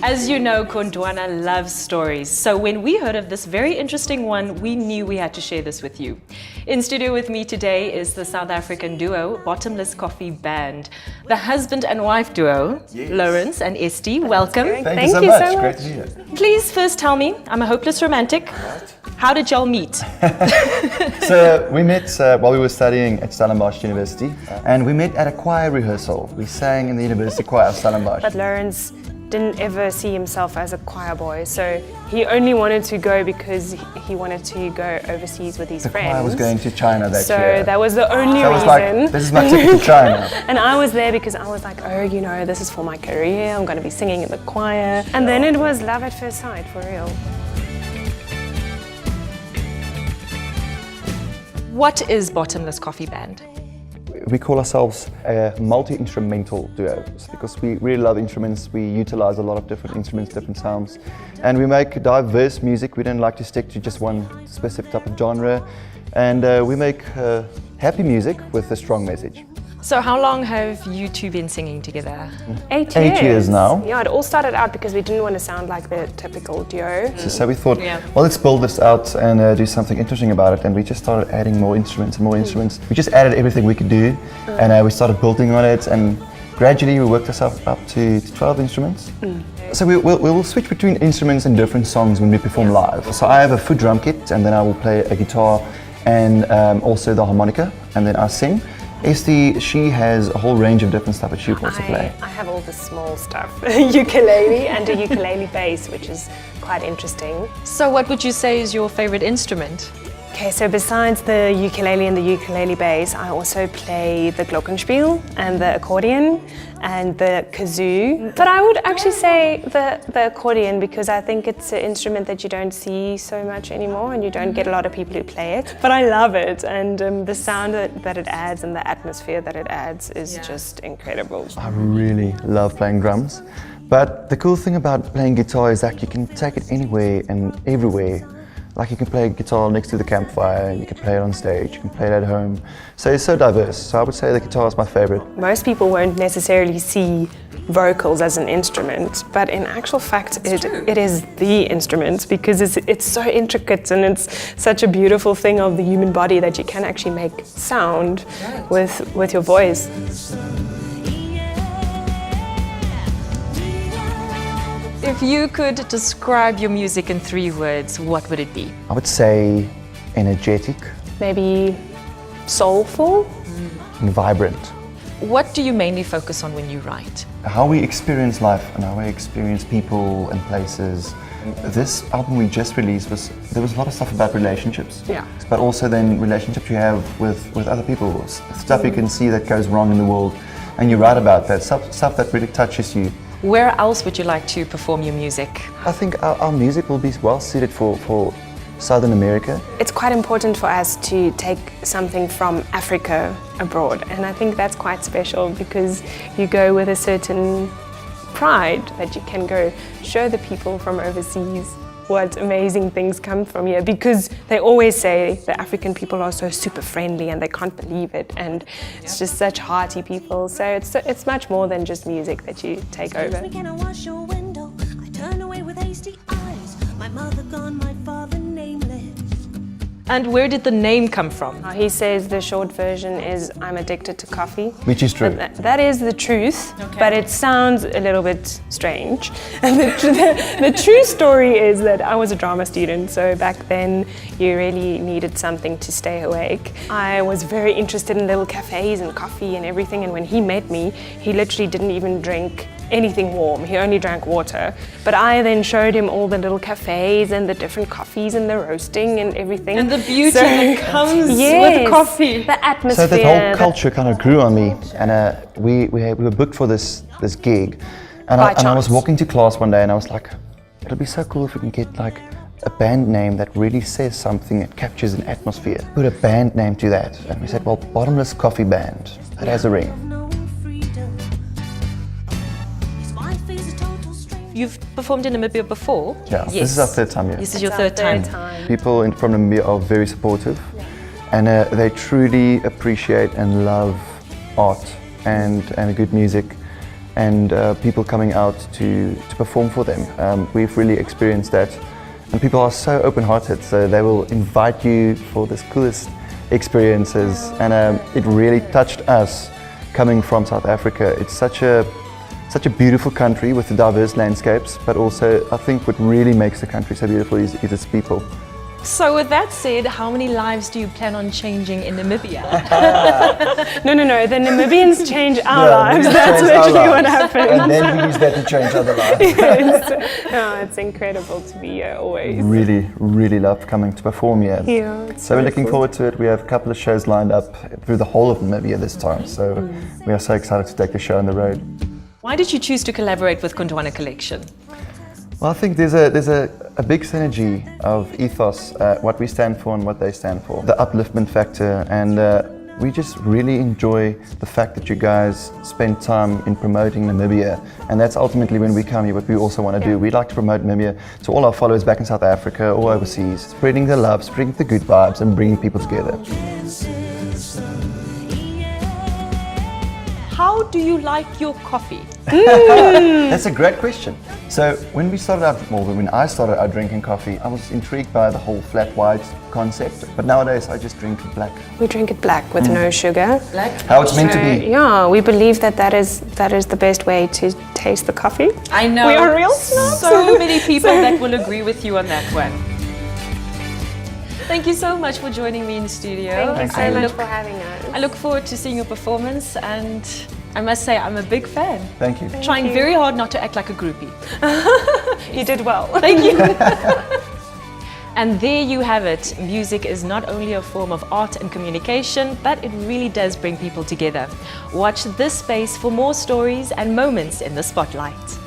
As you know, Gondwana loves stories, so when we heard of this very interesting one, we knew we had to share this with you. In studio with me today is the South African duo, Bottomless Coffee Band. The husband and wife duo, yes. Lawrence and Esty, welcome. Thank you so much. Great to be here. Please first tell me, I'm a hopeless romantic. How did y'all meet? So we met while we were studying at Stellenbosch University, and we met at a choir rehearsal. We sang in the university choir of Stellenbosch. But Lawrence didn't ever see himself as a choir boy, so he only wanted to go because he wanted to go overseas with his friends. The choir was going to China that So year. that was the only so I was reason. Like, this is my ticket to China. And I was there because I was like, oh, you know, this is for my career, I'm going to be singing in the choir. And then it was love at first sight, for real. What is Bottomless Coffee Band? We call ourselves a multi-instrumental duo because we really love instruments. We utilize a lot of different instruments, different sounds, and we make diverse music. We don't like to stick to just one specific type of genre, and we make happy music with a strong message. So how long have you two been singing together? 8 years. 8 years now. Yeah, it all started out because we didn't want to sound like the typical duo. So we thought, well, let's build this out and do something interesting about it. And we just started adding more instruments and more instruments. We just added everything we could do, and we started building on it. And gradually we worked ourselves up to 12 instruments. So we'll switch between instruments and different songs when we perform live. So I have a foot drum kit, and then I will play a guitar and also the harmonica, and then I sing. Esty, she has a whole range of different stuff that she wants to play. I have all the small stuff, ukulele and a ukulele bass, which is quite interesting. So what would you say is your favorite instrument? Okay, so besides the ukulele and the ukulele bass, I also play the glockenspiel and the accordion and the kazoo. But I would actually say the accordion because I think it's an instrument that you don't see so much anymore and you don't get a lot of people who play it. But I love it, and the sound that it adds and the atmosphere that it adds is just incredible. I really love playing drums, but the cool thing about playing guitar is that you can take it anywhere and everywhere. Like you can play guitar next to the campfire, you can play it on stage, you can play it at home. So it's so diverse. So I would say the guitar is my favorite. Most people won't necessarily see vocals as an instrument, but in actual fact it is the instrument because it's so intricate and it's such a beautiful thing of the human body that you can actually make sound with your voice. If you could describe your music in 3 words, what would it be? I would say energetic. Maybe soulful? And vibrant. What do you mainly focus on when you write? How we experience life and how we experience people and places. This album we just released, there was a lot of stuff about relationships. Yeah. But also then relationships you have with other people. Stuff you can see that goes wrong in the world and you write about that, stuff that really touches you. Where else would you like to perform your music? I think our music will be well suited for Southern America. It's quite important for us to take something from Africa abroad, and I think that's quite special because you go with a certain pride that you can go show the people from overseas what amazing things come from here, because they always say the African people are so super friendly and they can't believe it, and it's just such hearty people. So it's much more than just music that you take over. Can I wash your window? I turn away with hasty eyes. My mother gone, my father nameless. And where did the name come from? He says the short version is I'm addicted to coffee. Which is true. That is the truth, but it sounds a little bit strange. And the true story is that I was a drama student, so back then you really needed something to stay awake. I was very interested in little cafes and coffee and everything, and when he met me, he literally didn't even drink anything warm. He only drank water. But I then showed him all the little cafes and the different coffees and the roasting and everything. And the beauty that comes with coffee. The atmosphere. So that whole culture kind of grew on me, and we were booked for this gig, and I was walking to class one day and I was like, it'll be so cool if we can get like a band name that really says something, that captures an atmosphere. Put a band name to that, and we said, well, Bottomless Coffee Band. That has a ring. You've performed in Namibia before? Yeah, yes. This is our 3rd time here. This is your third time. People from Namibia are very supportive, and they truly appreciate and love art and good music. and people coming out to perform for them. We've really experienced that, and people are so open-hearted, so they will invite you for the coolest experiences, and it really touched us coming from South Africa. It's such a beautiful country with the diverse landscapes, but also I think what really makes the country so beautiful is its people. So with that said, how many lives do you plan on changing in Namibia? No, the Namibians change our lives. That's literally what happens. And then we use that to change other lives. It's incredible to be here always. Really love coming to perform here. Yeah, so we're looking forward to it. We have a couple of shows lined up through the whole of Namibia this time. So we are so excited to take the show on the road. Why did you choose to collaborate with Gondwana Collection? Well, I think there's a big synergy of ethos, what we stand for and what they stand for. The upliftment factor, and we just really enjoy the fact that you guys spend time in promoting Namibia, and that's ultimately when we come here what we also want to do. We'd like to promote Namibia to all our followers back in South Africa or overseas, spreading the love, spreading the good vibes and bringing people together. How do you like your coffee? That's a great question. So when I started out drinking coffee, I was intrigued by the whole flat white concept. But nowadays I just drink it black. We drink it black with no sugar. Black? How it's meant to be. Yeah, we believe that is the best way to taste the coffee. I know. We are real snobs. So many people that will agree with you on that one. Thank you so much for joining me in the studio. Thank you so much for having us. I look forward to seeing your performance, and I must say I'm a big fan. Thank you. Trying very hard not to act like a groupie. You did well. Thank you. And there you have it. Music is not only a form of art and communication, but it really does bring people together. Watch this space for more stories and moments in the spotlight.